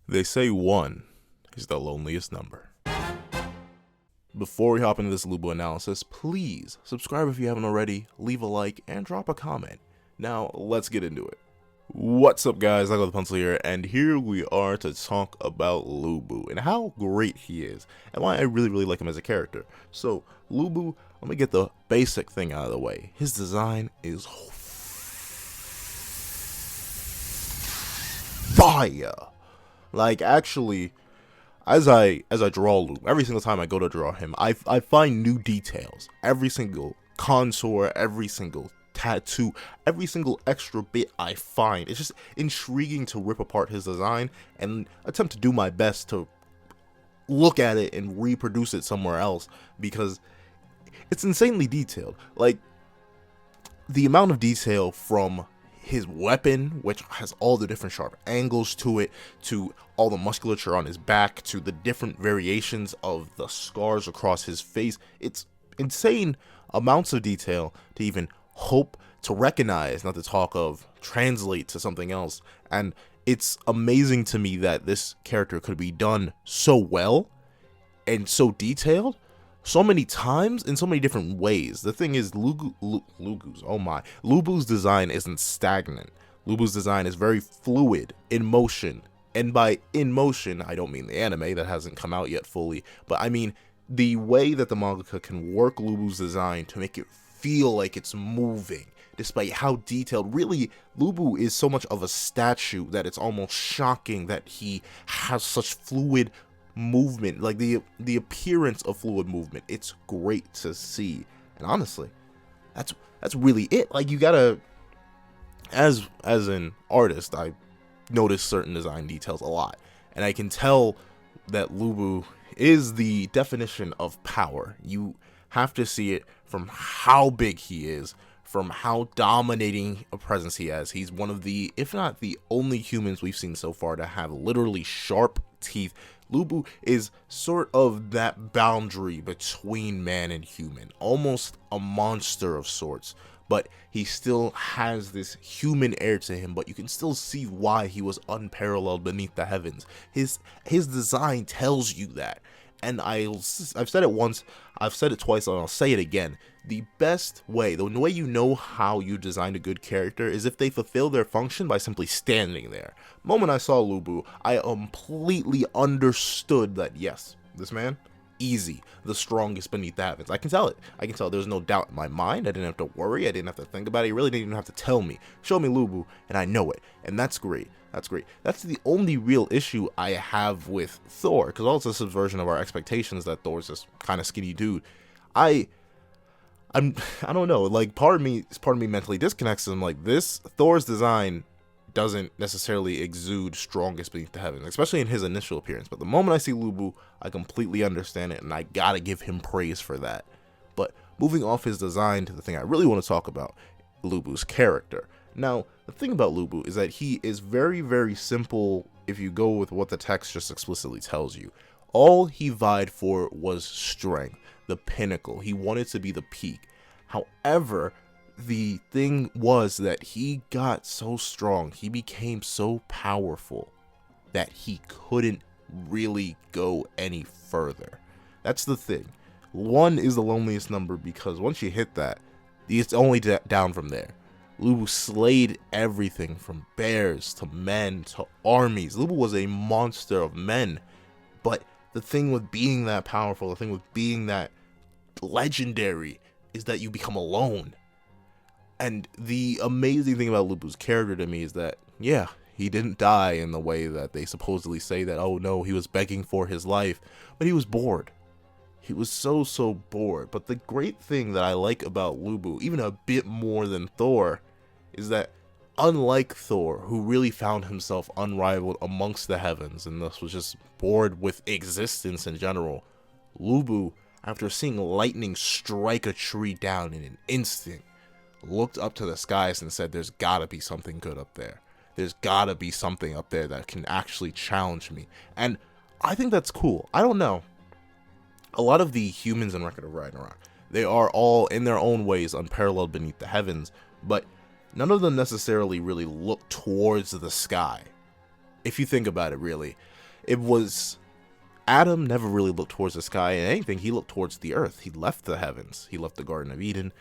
They say one is the loneliest number. Before we hop into this Lubu analysis, please subscribe if you haven't already, leave a like, and drop a comment. Now, let's get into it. What's up, guys? I got the pencil here, and here we are to talk about Lubu and how great he is, and why I really like him as a character. So, Lubu, let me get the basic thing out of the way. His design is fire. Like, actually, as I draw Lubu, every single time I go to draw him, I find new details. Every single contour, every single tattoo, every single extra bit I find. It's just intriguing to rip apart his design and attempt to do my best to look at it and reproduce it somewhere else, because it's insanely detailed. Like, the amount of detail from his weapon, which has all the different sharp angles to it, to all the musculature on his back, to the different variations of the scars across his face. It's insane amounts of detail to even hope to recognize, not to talk of translate to something else. And it's amazing to me that this character could be done so well and so detailed so many times in so many different ways. The thing is, Lubu's design isn't stagnant. Lubu's design is very fluid, in motion. And by in motion, I don't mean the anime that hasn't come out yet fully, but I mean the way that the mangaka can work Lubu's design to make it feel like it's moving, despite how detailed. Really, Lubu is so much of a statue that it's almost shocking that he has such fluid movement, like the appearance of fluid movement. It's great to see, and honestly, that's really it. Like, you gotta, as an artist, I notice certain design details a lot, and I can tell that Lubu is the definition of power. You have to see it from how big he is, from how dominating a presence he has. He's one of the, if not the only humans we've seen so far to have literally sharp teeth. Lubu is sort of that boundary between man and human, almost a monster of sorts, but he still has this human air to him, but you can still see why he was unparalleled beneath the heavens. His design tells you that. And I've said it once, I've said it twice, and I'll say it again. The best way, the way you know how you designed a good character, is if they fulfill their function by simply standing there. The moment I saw Lubu, I completely understood that, yes, this man, easy, the strongest beneath the heavens. I can tell it. I can tell. There's no doubt in my mind. I didn't have to worry. I didn't have to think about it. He really didn't even have to tell me. Show me Lubu, and I know it. And that's great. That's great. That's the only real issue I have with Thor, because also it's a subversion of our expectations that Thor's this kind of skinny dude. I don't know. Like, part of me mentally disconnects him. Like, this Thor's design doesn't necessarily exude strongest beneath the heavens, especially in his initial appearance. But the moment I see Lubu, I completely understand it, and I gotta give him praise for that. But moving off his design to the thing I really want to talk about, Lubu's character. Now, the thing about Lubu is that he is very simple if you go with what the text just explicitly tells you. All he vied for was strength, the pinnacle. He wanted to be the peak. However, the thing was that he got so strong, he became so powerful that he couldn't really go any further. That's the thing. One is the loneliest number, because once you hit that, it's only down from there. Lubu slayed everything from bears to men to armies. Lubu was a monster of men. But the thing with being that powerful, the thing with being that legendary, is that you become alone. And the amazing thing about Lubu's character to me is that, yeah, he didn't die in the way that they supposedly say that, oh no, he was begging for his life, but he was bored. He was so bored. But the great thing that I like about Lubu, even a bit more than Thor, is that unlike Thor, who really found himself unrivaled amongst the heavens and thus was just bored with existence in general, Lubu, after seeing lightning strike a tree down in an instant, looked up to the skies and said, there's gotta be something good up there. There's gotta be something up there that can actually challenge me. And I think that's cool. I don't know. A lot of the humans in Record of Ragnarok, they are all in their own ways unparalleled beneath the heavens, but none of them necessarily really look towards the sky. if you think about it, really, it was Adam never really looked towards the sky and anything. He looked towards the earth. He left the heavens. He left the Garden of Eden.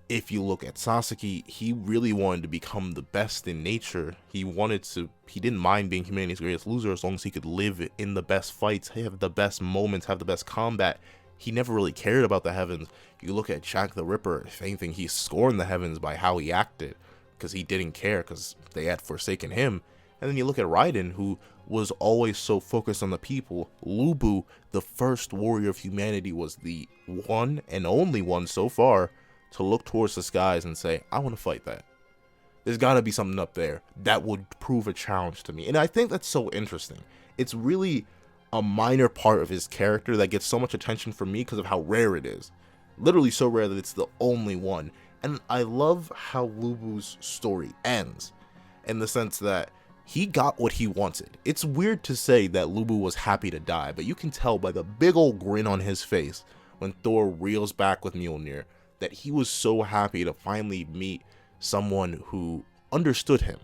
If you look at Sasuke, he really wanted to become the best in nature. He didn't mind being humanity's greatest loser as long as he could live in the best fights, have the best moments, have the best combat. He never really cared about the heavens. You look at Jack the Ripper, if anything, he scorned the heavens by how he acted, because he didn't care, because they had forsaken him. And then you look at Raiden, who was always so focused on the people. Lubu, the first warrior of humanity, was the one and only one so far to look towards the skies and say, I want to fight that. There's got to be something up there that would prove a challenge to me. And I think that's so interesting. It's really a minor part of his character that gets so much attention from me because of how rare it is. Literally so rare that it's the only one. And I love how Lubu's story ends, in the sense that he got what he wanted. It's weird to say that Lubu was happy to die, but you can tell by the big old grin on his face when Thor reels back with Mjolnir that he was so happy to finally meet someone who understood him.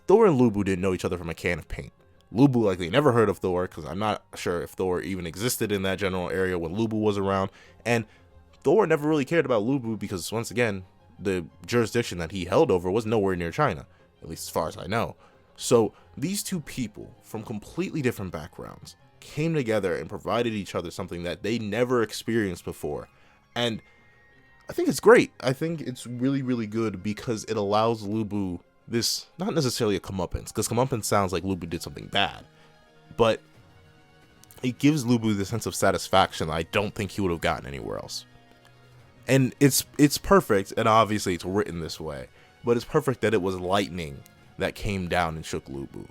Thor and Lubu didn't know each other from a can of paint. Lubu likely never heard of Thor, because I'm not sure if Thor even existed in that general area when Lubu was around, and Thor never really cared about Lubu because, once again, the jurisdiction that he held over was nowhere near China, at least as far as I know. So these two people from completely different backgrounds came together and provided each other something that they never experienced before. And I think it's great. I think it's really, really good because it allows Lubu this, not necessarily a comeuppance, because comeuppance sounds like Lubu did something bad, but it gives Lubu the sense of satisfaction that I don't think he would have gotten anywhere else. And it's perfect, and obviously it's written this way, but it's perfect that it was lightning that came down and shook Lubu,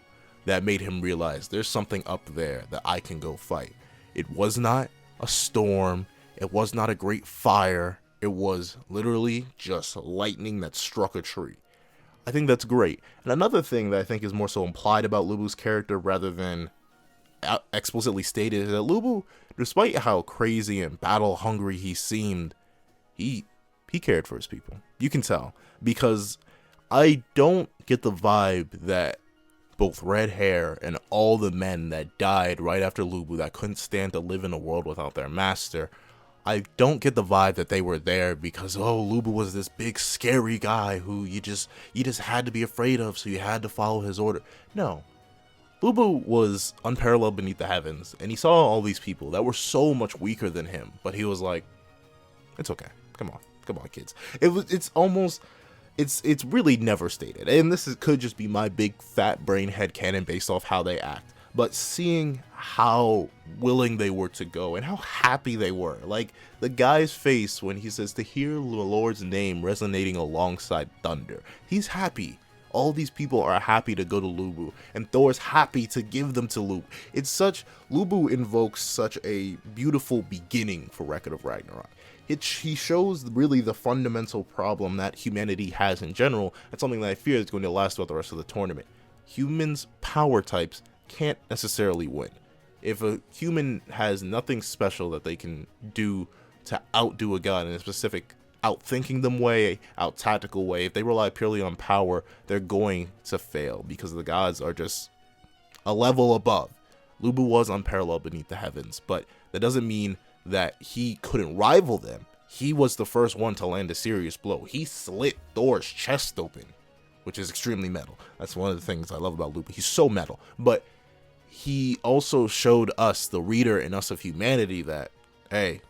that made him realize there's something up there that I can go fight. It was not a storm, it was not a great fire, it was literally just lightning that struck a tree. I think that's great. And another thing that I think is more so implied about Lubu's character rather than explicitly stated is that Lubu, despite how crazy and battle hungry he seemed, he cared for his people. You can tell, because I don't get the vibe that both Red Hair and all the men that died right after Lubu that couldn't stand to live in a world without their master, I don't get the vibe that they were there because, oh, Lubu was this big scary guy who you just had to be afraid of, so you had to follow his order. No. Lubu was unparalleled beneath the heavens, and he saw all these people that were so much weaker than him, but he was like, it's okay. Come on, kids. It's really never stated, and could just be my big fat brain headcanon based off how they act. But seeing how willing they were to go and how happy they were, like the guy's face when he says to hear the Lord's name resonating alongside thunder, he's happy. All these people are happy to go to Lubu, and Thor's happy to give them to Lubu. Lubu invokes such a beautiful beginning for Record of Ragnarok. He shows really the fundamental problem that humanity has in general, and something that I fear is going to last throughout the rest of the tournament. Humans' power types can't necessarily win. If a human has nothing special that they can do to outdo a god in a specific outthinking them way, out tactical way, if they rely purely on power, they're going to fail because the gods are just a level above. Lubu was unparalleled beneath the heavens, but that doesn't mean that he couldn't rival them. He was the first one to land a serious blow. He slit Thor's chest open, which is extremely metal. That's one of the things I love about Lubu. He's so metal, but he also showed us, the reader and us of humanity, that, hey,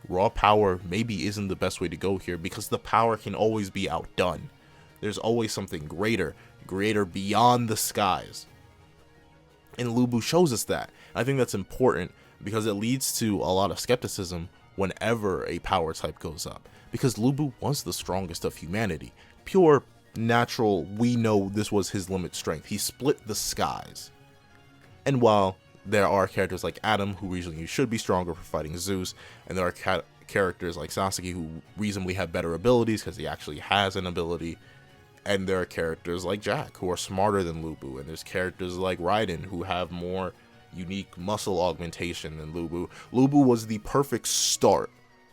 raw power maybe isn't the best way to go here because the power can always be outdone. There's always something greater beyond the skies. And Lubu shows us that. I think that's important because it leads to a lot of skepticism whenever a power type goes up. Because Lubu was the strongest of humanity. Pure, natural, we know this was his limit strength. He split the skies. And while there are characters like Adam who reasonably should be stronger for fighting Zeus, and there are characters like Sasuke who reasonably have better abilities because he actually has an ability, and there are characters like Jack who are smarter than Lubu, and there's characters like Raiden who have more unique muscle augmentation than Lubu. Lubu was the perfect start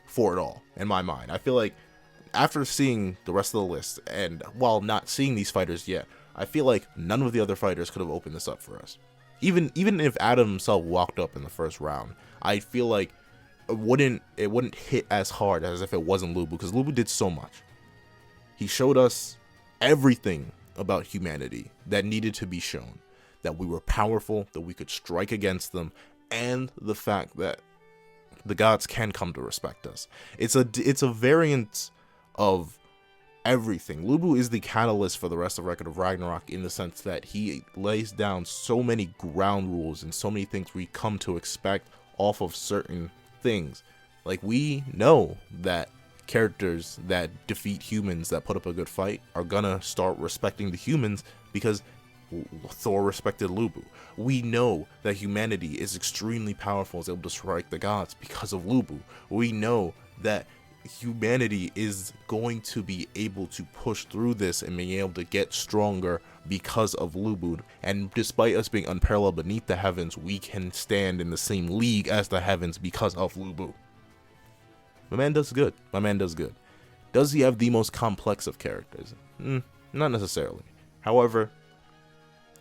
for it all, in my mind. I feel like after seeing the rest of the list, and while not seeing these fighters yet, I feel like none of the other fighters could have opened this up for us. even if Adam himself walked up in the first round, I feel like it wouldn't hit as hard as if it wasn't Lubu, because Lubu did so much. He showed us everything about humanity that needed to be shown, that we were powerful, that we could strike against them, and the fact that the gods can come to respect us. It's a variant of everything. Lubu is the catalyst for the rest of Record of Ragnarok, in the sense that he lays down so many ground rules and so many things we come to expect off of certain things. Like, we know that characters that defeat humans that put up a good fight are gonna start respecting the humans, because Thor respected Lubu. We know that humanity is extremely powerful, is able to strike the gods because of Lubu. We know that humanity is going to be able to push through this and being able to get stronger because of Lubu. And despite us being unparalleled beneath the heavens, we can stand in the same league as the heavens because of Lubu. My man does good. My man does good. Does he have the most complex of characters? Not necessarily. However,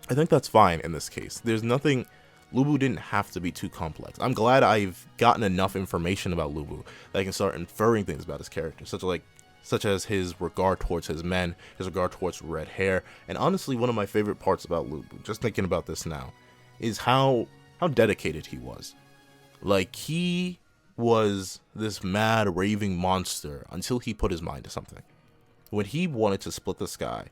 I think that's fine in this case. There's nothing... Lubu didn't have to be too complex. I'm glad I've gotten enough information about Lubu that I can start inferring things about his character, such as his regard towards his men, his regard towards red hair, and honestly, one of my favorite parts about Lubu, just thinking about this now, is how dedicated he was. Like, he was this mad, raving monster until he put his mind to something. When he wanted to split the sky,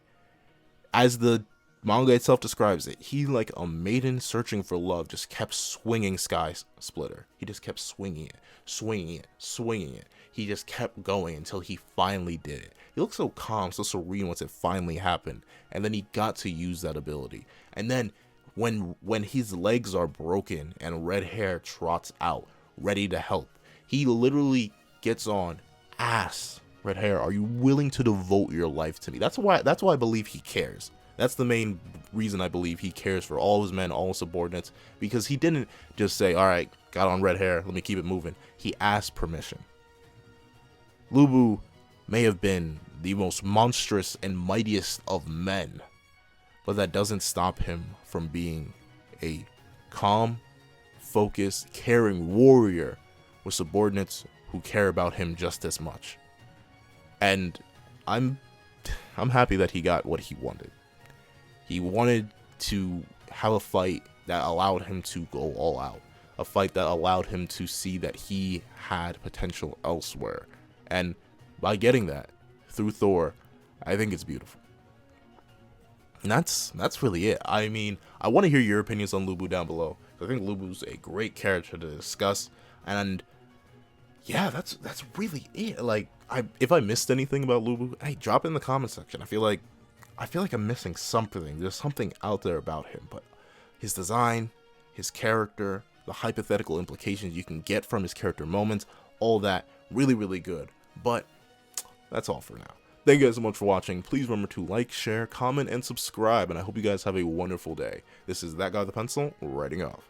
as the manga itself describes it, he, like a maiden searching for love, just kept swinging Sky Splitter. He just kept swinging it, swinging it, swinging it. He just kept going until he finally did it. He looked so calm, so serene once it finally happened, and then he got to use that ability. And then when his legs are broken and red hair trots out, ready to help, he literally gets on, asks red hair, "Are you willing to devote your life to me?" That's why I believe he cares. That's the main reason I believe he cares for all his men, all his subordinates, because he didn't just say, "All right, got on red hair, let me keep it moving." He asked permission. Lubu may have been the most monstrous and mightiest of men, but that doesn't stop him from being a calm, focused, caring warrior with subordinates who care about him just as much. And I'm happy that he got what he wanted. He wanted to have a fight that allowed him to go all out. A fight that allowed him to see that he had potential elsewhere. And by getting that through Thor, I think it's beautiful. And that's really it. I mean, I want to hear your opinions on Lubu down below. I think Lubu's a great character to discuss. And yeah, that's really it. Like, if I missed anything about Lubu, hey, drop it in the comment section. I feel like I'm missing something. There's something out there about him, but his design, his character, the hypothetical implications you can get from his character moments, all that, really, really good. But that's all for now. Thank you guys so much for watching. Please remember to like, share, comment, and subscribe, and I hope you guys have a wonderful day. This is That Guy with the Pencil, writing off.